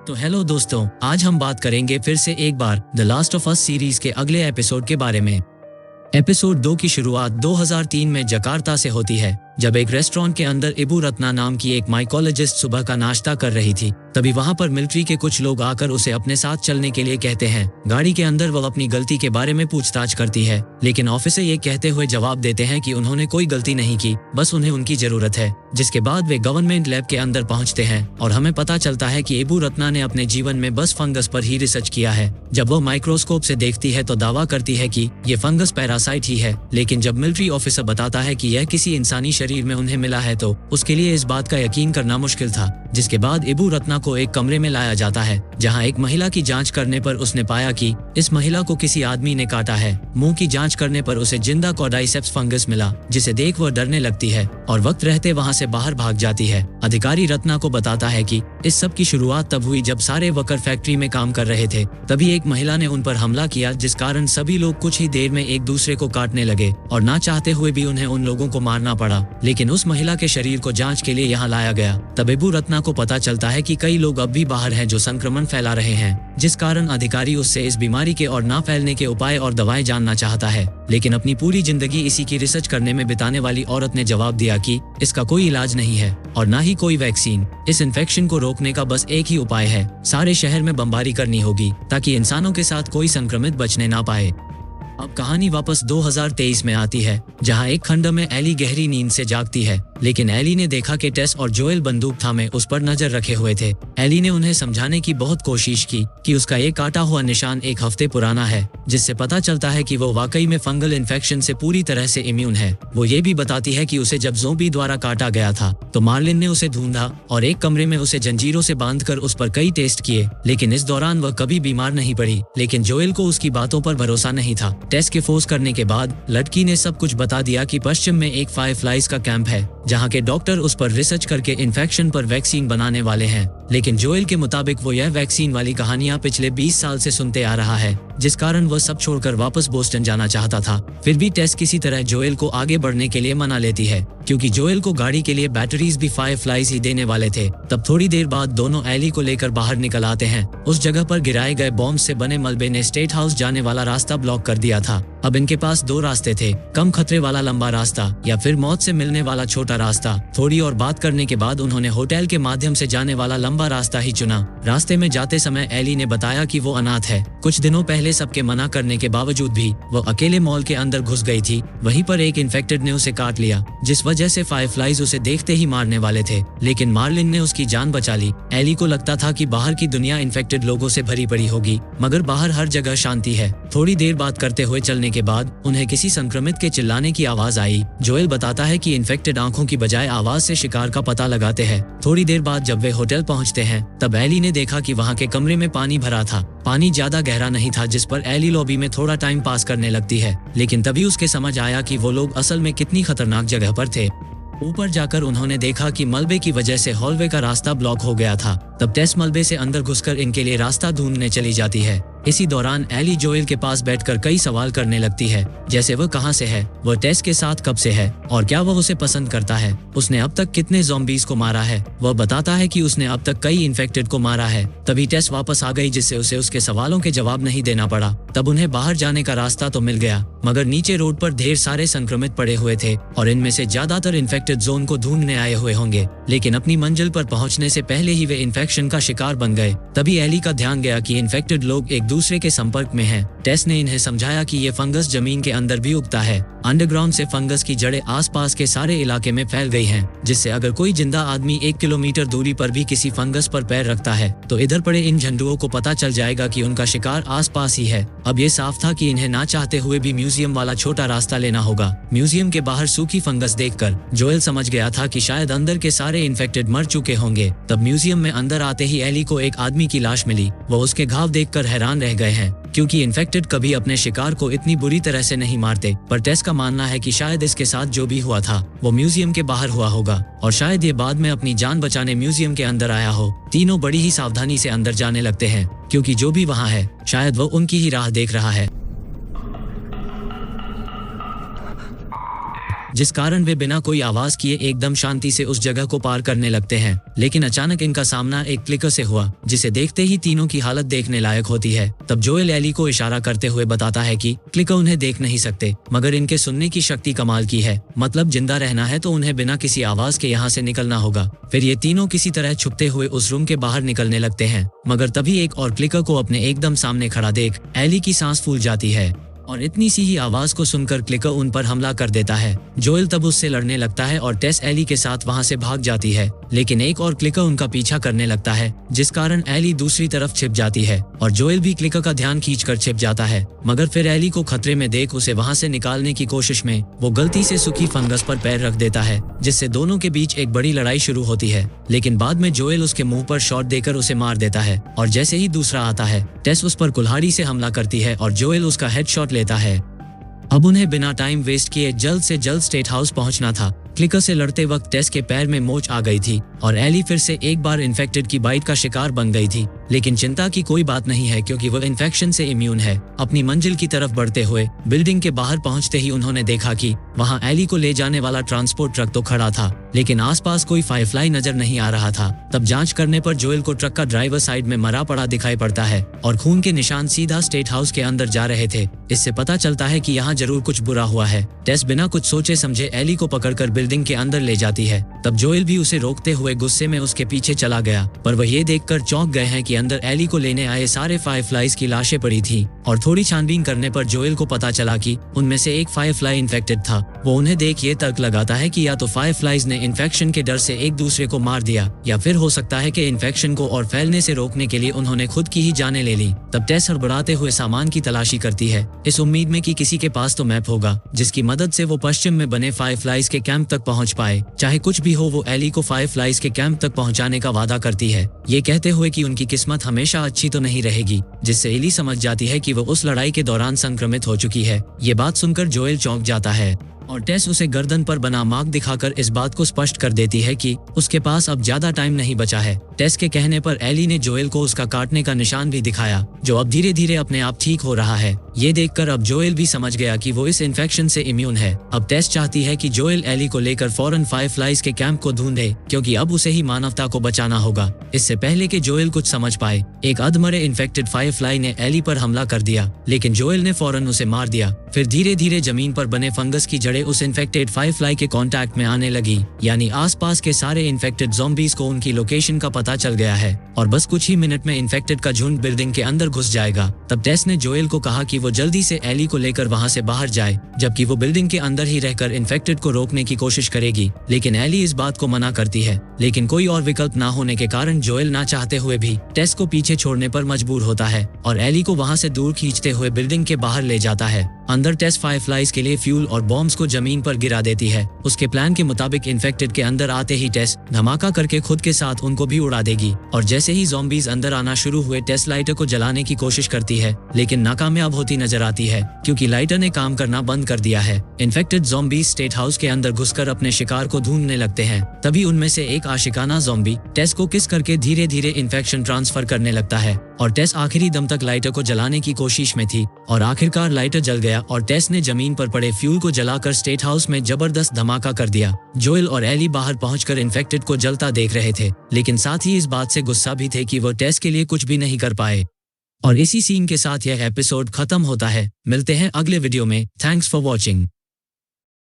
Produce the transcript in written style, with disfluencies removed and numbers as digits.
तो हेलो दोस्तों, आज हम बात करेंगे फिर से एक बार the last of us series के अगले एपिसोड के बारे में। एपिसोड 2 की शुरुआत 2003 में जकार्ता से होती है, जब एक रेस्टोरेंट के अंदर इबू रत्ना नाम की एक माइकोलॉजिस्ट सुबह का नाश्ता कर रही थी। तभी वहां पर मिलिट्री के कुछ लोग आकर उसे अपने साथ चलने के लिए कहते हैं। गाड़ी के अंदर वो अपनी गलती के बारे में पूछताछ करती है, लेकिन ऑफिसर ये कहते हुए जवाब देते हैं कि उन्होंने कोई गलती नहीं की, बस उन्हें उनकी जरूरत है। जिसके बाद वे गवर्नमेंट लैब के अंदर पहुंचते हैं और हमें पता चलता है कि इबू रत्ना ने अपने जीवन में बस फंगस पर ही रिसर्च किया है। जब वो माइक्रोस्कोप से देखती है तो दावा करती है कि ये फंगस पैरासाइट ही है, लेकिन जब मिलिट्री ऑफिसर बताता है कि यह किसी इंसानी शरीर में उन्हें मिला है तो उसके लिए इस बात का यकीन करना मुश्किल था। जिसके बाद इबू रत्ना को एक कमरे में लाया जाता है, जहां एक महिला की जांच करने पर उसने पाया कि इस महिला को किसी आदमी ने काटा है। मुंह की जांच करने पर उसे जिंदा कॉर्डाइसेप्स फंगस मिला, जिसे देख वह डरने लगती है और वक्त रहते वहां से बाहर भाग जाती है। अधिकारी रत्ना को बताता है कि इस सब की शुरुआत तब हुई जब सारे वर्कर फैक्ट्री में काम कर रहे थे। तभी एक महिला ने उन पर हमला किया, जिस कारण सभी लोग कुछ ही देर में एक दूसरे को काटने लगे और ना चाहते हुए भी उन्हें उन लोगों को मारना पड़ा। लेकिन उस महिला के शरीर को जांच के लिए यहाँ लाया गया। तब इबू रत्ना को पता चलता है कि कई लोग अब भी बाहर हैं जो संक्रमण फैला रहे हैं, जिस कारण अधिकारी उससे इस बीमारी के और ना फैलने के उपाय और दवाएं जानना चाहता है। लेकिन अपनी पूरी जिंदगी इसी की रिसर्च करने में बिताने वाली औरत ने जवाब दिया कि इसका कोई इलाज नहीं है और ना ही कोई वैक्सीन। इस इन्फेक्शन को रोकने का बस एक ही उपाय है, सारे शहर में बमबारी करनी होगी ताकि इंसानों के साथ कोई संक्रमित बचने ना पाए। अब कहानी वापस 2023 में आती है, जहां एक खंड में एली गहरी नींद से जागती है, लेकिन एली ने देखा कि टेस और जोएल बंदूक थामे उस पर नजर रखे हुए थे। एली ने उन्हें समझाने की बहुत कोशिश की कि उसका ये काटा हुआ निशान एक हफ्ते पुराना है, जिससे पता चलता है कि वो वाकई में फंगल इन्फेक्शन से पूरी तरह से इम्यून है। वो ये भी बताती है कि उसे जब ज़ोंबी द्वारा काटा गया था तो मार्लिन ने उसे ढूंढा और एक कमरे में उसे जंजीरों से बांधकर उस पर कई टेस्ट किए, लेकिन इस दौरान वह कभी बीमार नहीं पड़ी। लेकिन जोएल को उसकी बातों पर भरोसा नहीं था। टेस्ट के फोर्स करने के बाद लड़की ने सब कुछ बता दिया कि पश्चिम में एक फायरफ्लाइज का कैंप है, जहां के डॉक्टर उस पर रिसर्च करके इन्फेक्शन पर वैक्सीन बनाने वाले हैं। लेकिन जोएल के मुताबिक वो यह वैक्सीन वाली कहानियां पिछले 20 साल से सुनते आ रहा है, जिस कारण वह सब छोड़कर वापस बोस्टन जाना चाहता था। फिर भी टेस किसी तरह जोएल को आगे बढ़ने के लिए मना लेती है, क्योंकि जोएल को गाड़ी के लिए बैटरीज भी फायरफ्लाइज ही देने वाले थे। तब थोड़ी देर बाद दोनों एली को लेकर बाहर निकल आते हैं। उस जगह पर गिराए गए बॉम्ब से बने मलबे ने स्टेट हाउस जाने वाला रास्ता ब्लॉक कर दिया था। अब इनके पास दो रास्ते थे, कम खतरे वाला लंबा रास्ता या फिर मौत से मिलने वाला छोटा रास्ता। थोड़ी और बात करने के बाद उन्होंने होटल के माध्यम से जाने वाला लंबा रास्ता ही चुना। रास्ते में जाते समय एली ने बताया कि वो अनाथ है। कुछ दिनों पहले सबके मना करने के बावजूद भी वो अकेले मॉल के अंदर घुस गई थी। वहीं पर एक इन्फेक्टेड ने उसे काट लिया, जिस वजह से फायरफ्लाइज उसे देखते ही मारने वाले थे, लेकिन मार्लिन ने उसकी जान बचा ली। एली को लगता था कि बाहर की दुनिया इन्फेक्टेड लोगों से भरी पड़ी होगी, मगर बाहर हर जगह शांति है। थोड़ी देर बात करते हुए चलने के बाद उन्हें किसी संक्रमित के चिल्लाने की आवाज आई। जोएल बताता है कि इन्फेक्टेड आंखों की बजाय आवाज से शिकार का पता लगाते हैं। थोड़ी देर बाद जब वे होटल पहुंचते हैं, तब एली ने देखा कि वहां के कमरे में पानी भरा था। पानी ज्यादा गहरा नहीं था, जिस पर एली लॉबी में थोड़ा टाइम पास करने लगती है, लेकिन तभी उसके समझ आया कि वो लोग असल में कितनी खतरनाक जगह पर थे। ऊपर जाकर उन्होंने देखा कि मलबे की वजह से हॉलवे का रास्ता ब्लॉक हो गया था। तब टेस मलबे से अंदर घुसकर इनके लिए रास्ता ढूंढने चली जाती है। इसी दौरान एली जोएल के पास बैठकर कई सवाल करने लगती है, जैसे वह कहां से है, वह टेस के साथ कब से है और क्या वह उसे पसंद करता है, उसने अब तक कितने ज़ॉम्बीज को मारा है। वह बताता है कि उसने अब तक कई इन्फेक्टेड को मारा है। तभी टेस वापस आ गई, जिससे उसे उसके सवालों के जवाब नहीं देना पड़ा। तब उन्हें बाहर जाने का रास्ता तो मिल गया, मगर नीचे रोड पर ढेर सारे संक्रमित पड़े हुए थे और इनमें से ज्यादातर इन्फेक्टेड जोन को ढूंढने आए हुए होंगे। लेकिन अपनी मंजिल पर पहुंचने से पहले ही वे इन्फेक्शन का शिकार बन गए। तभी एली का ध्यान गया कि इन्फेक्टेड लोग एक दूसरे के संपर्क में हैं। टेस ने इन्हें समझाया कि ये फंगस जमीन के अंदर भी उगता है। अंडरग्राउंड से फंगस की जड़ें आसपास के सारे इलाके में फैल गई हैं, जिससे अगर कोई जिंदा आदमी 1 किलोमीटर दूरी पर भी किसी फंगस पर पैर रखता है तो इधर पड़े इन झंडुओं को पता चल जाएगा कि उनका शिकार आसपास ही है। अब ये साफ था कि इन्हें ना चाहते हुए भी म्यूजियम वाला छोटा रास्ता लेना होगा। म्यूजियम के बाहर सूखी फंगस देखकर जोएल समझ गया था कि शायद अंदर के सारे इन्फेक्टेड मर चुके होंगे। तब म्यूजियम में अंदर आते ही एली को एक आदमी की लाश मिली। वो उसके घाव देखकर हैरान रह गए हैं, क्योंकि इन्फेक्टेड कभी अपने शिकार को इतनी बुरी तरह से नहीं मारते। पर टेस का मानना है कि शायद इसके साथ जो भी हुआ था वो म्यूजियम के बाहर हुआ होगा और शायद ये बाद में अपनी जान बचाने म्यूजियम के अंदर आया हो। तीनों बड़ी ही सावधानी से अंदर जाने लगते हैं, क्योंकि जो भी वहाँ है शायद वो उनकी ही राह देख रहा है। जिस कारण वे बिना कोई आवाज किए एकदम शांति से उस जगह को पार करने लगते हैं। लेकिन अचानक इनका सामना एक क्लिकर से हुआ, जिसे देखते ही तीनों की हालत देखने लायक होती है। तब जोएल एली को इशारा करते हुए बताता है कि क्लिकर उन्हें देख नहीं सकते, मगर इनके सुनने की शक्ति कमाल की है। मतलब जिंदा रहना है तो उन्हें बिना किसी आवाज के यहाँ से निकलना होगा। फिर ये तीनों किसी तरह छुपते हुए उस रूम के बाहर निकलने लगते हैं, मगर तभी एक और क्लिकर को अपने एकदम सामने खड़ा देख एली की सांस फूल जाती है और इतनी सी ही आवाज को सुनकर क्लिकर उन पर हमला कर देता है। जोएल तब उससे लड़ने लगता है और टेस एली के साथ वहां से भाग जाती है, लेकिन एक और क्लिकर उनका पीछा करने लगता है, जिस कारण एली दूसरी तरफ छिप जाती है और जोएल भी क्लिकर का ध्यान खींचकर छिप जाता है। मगर फिर एली को खतरे में देख उसे वहां से निकालने की कोशिश में वो गलती से सूखी फंगस पर पैर रख देता है, जिससे दोनों के बीच एक बड़ी लड़ाई शुरू होती है। लेकिन बाद में जोएल उसके मुंह पर शॉट देकर उसे मार देता है और जैसे ही दूसरा आता है टेस उस पर कुल्हाड़ी से हमला करती है और जोएल उसका हेडशॉट लेता है। अब उन्हें बिना टाइम वेस्ट किए जल्द से जल्द स्टेट हाउस पहुंचना था। क्लिकर से लड़ते वक्त टेस के पैर में मोच आ गई थी और एली फिर से एक बार इन्फेक्टेड की बाइट का शिकार बन गई थी। लेकिन चिंता की कोई बात नहीं है, क्योंकि वो इन्फेक्शन से इम्यून है। अपनी मंजिल की तरफ बढ़ते हुए बिल्डिंग के बाहर पहुंचते ही उन्होंने देखा कि वहां एली को ले जाने वाला ट्रांसपोर्ट ट्रक तो खड़ा था, लेकिन आसपास कोई फायरफ्लाई नजर नहीं आ रहा था। तब जांच करने पर जोएल को ट्रक का ड्राइवर साइड में मरा पड़ा दिखाई पड़ता है और खून के निशान सीधा स्टेट हाउस के अंदर जा रहे थे। इससे पता चलता है कि यहाँ जरूर कुछ बुरा हुआ है। टेस बिना कुछ सोचे समझे एली को पकड़कर बिल्डिंग के अंदर ले जाती है। तब जोएल भी उसे रोकते हुए गुस्से में उसके पीछे चला गया, पर वह ये देखकर चौंक गए हैं कि अंदर एली को लेने आए सारे फायरफ्लाइज की लाशें पड़ी थी और थोड़ी छानबीन करने पर जोएल को पता चला कि उनमें से एक फायरफ्लाई इन्फेक्टेड था। वो उन्हें देख ये तर्क लगाता है कि या तो फायरफ्लाइज ने इन्फेक्शन के डर से एक दूसरे को मार दिया, या फिर हो सकता है कि इन्फेक्शन को और फैलने से रोकने के लिए उन्होंने खुद की ही जानें ले ली। तब टेस हड़बड़ाते हुए सामान की तलाशी करती है, इस उम्मीद में कि किसी के पास तो मैप होगा जिसकी मदद से वो पश्चिम में बने फायरफ्लाइज के कैंप तक पहुंच पाए। चाहे कुछ भी हो, वो एली को फायरफ्लाइज के कैंप तक पहुंचाने का वादा करती है, ये कहते हुए कि उनकी किस्मत हमेशा अच्छी तो नहीं रहेगी, जिससे एली समझ जाती है कि वो उस लड़ाई के दौरान संक्रमित हो चुकी है। ये बात सुनकर जोएल चौंक जाता है और टेस उसे गर्दन पर बना मार्क दिखाकर इस बात को स्पष्ट कर देती है कि उसके पास अब ज्यादा टाइम नहीं बचा है। टेस के कहने पर एली ने जोएल को उसका काटने का निशान भी दिखाया, जो अब धीरे धीरे अपने आप ठीक हो रहा है। ये देखकर अब जोएल भी समझ गया कि वो इस इन्फेक्शन से इम्यून है। अब टेस चाहती है कि जोएल एली को लेकर फौरन फायरफ्लाइज के कैंप को ढूंढे, क्योंकि अब उसे ही मानवता को बचाना होगा। इससे पहले कि जोएल कुछ समझ पाए, एक अधमरे इन्फेक्टेड फायरफ्लाई ने एली पर हमला कर दिया, लेकिन जोएल ने फौरन उसे मार दिया। फिर धीरे धीरे जमीन पर बने फंगस की जड़ें उस इन्फेक्टेड फायरफ्लाई के कांटेक्ट में आने लगी, यानी आसपास के सारे इन्फेक्टेड ज़ॉम्बीज को उनकी लोकेशन का पता चल गया है और बस कुछ ही मिनट में इन्फेक्टेड का झुंड बिल्डिंग के अंदर घुस जाएगा। तब टेस ने जोएल को कहा कि वो जल्दी से एली को लेकर वहां से बाहर जाए, जबकि वो बिल्डिंग के अंदर ही रहकर इन्फेक्टेड को रोकने की कोशिश करेगी। लेकिन एली इस बात को मना करती है, लेकिन कोई और विकल्प ना होने के कारण जोएल ना चाहते हुए भी टेस को पीछे छोड़ने पर मजबूर होता है और एली को वहां से दूर खींचते हुए बिल्डिंग के बाहर ले जाता है। अंदर टेस फायरफ्लाइज के लिए फ्यूल और बॉम्ब्स को जमीन पर गिरा देती है। उसके प्लान के मुताबिक इन्फेक्टेड के अंदर आते ही टेस धमाका करके खुद के साथ उनको भी उड़ा देगी और जैसे ही ज़ॉम्बीज अंदर आना शुरू हुए टेस लाइटर को जलाने की कोशिश करती है, लेकिन नाकामयाब होती नजर आती है क्योंकि लाइटर ने काम करना बंद कर दिया है। इन्फेक्टेड ज़ॉम्बीज स्टेट हाउस के अंदर घुसकर अपने शिकार को ढूंढने लगते हैं। तभी उनमें से एक आशिकाना ज़ॉम्बी टेस को किस करके धीरे धीरे इन्फेक्शन ट्रांसफर करने लगता है और टेस आखिरी दम तक लाइटर को जलाने की कोशिश में थी और आखिरकार लाइटर जल गया और टेस ने जमीन पर पड़े फ्यूल को जलाकर स्टेट हाउस में जबरदस्त धमाका कर दिया। जोएल और एली बाहर पहुंचकर इन्फेक्टेड को जलता देख रहे थे, लेकिन साथ ही इस बात से गुस्सा भी थे कि वो टेस के लिए कुछ भी नहीं कर पाए। और इसी सीन के साथ यह एपिसोड खत्म होता है। मिलते हैं अगले वीडियो में। Thanks for watching.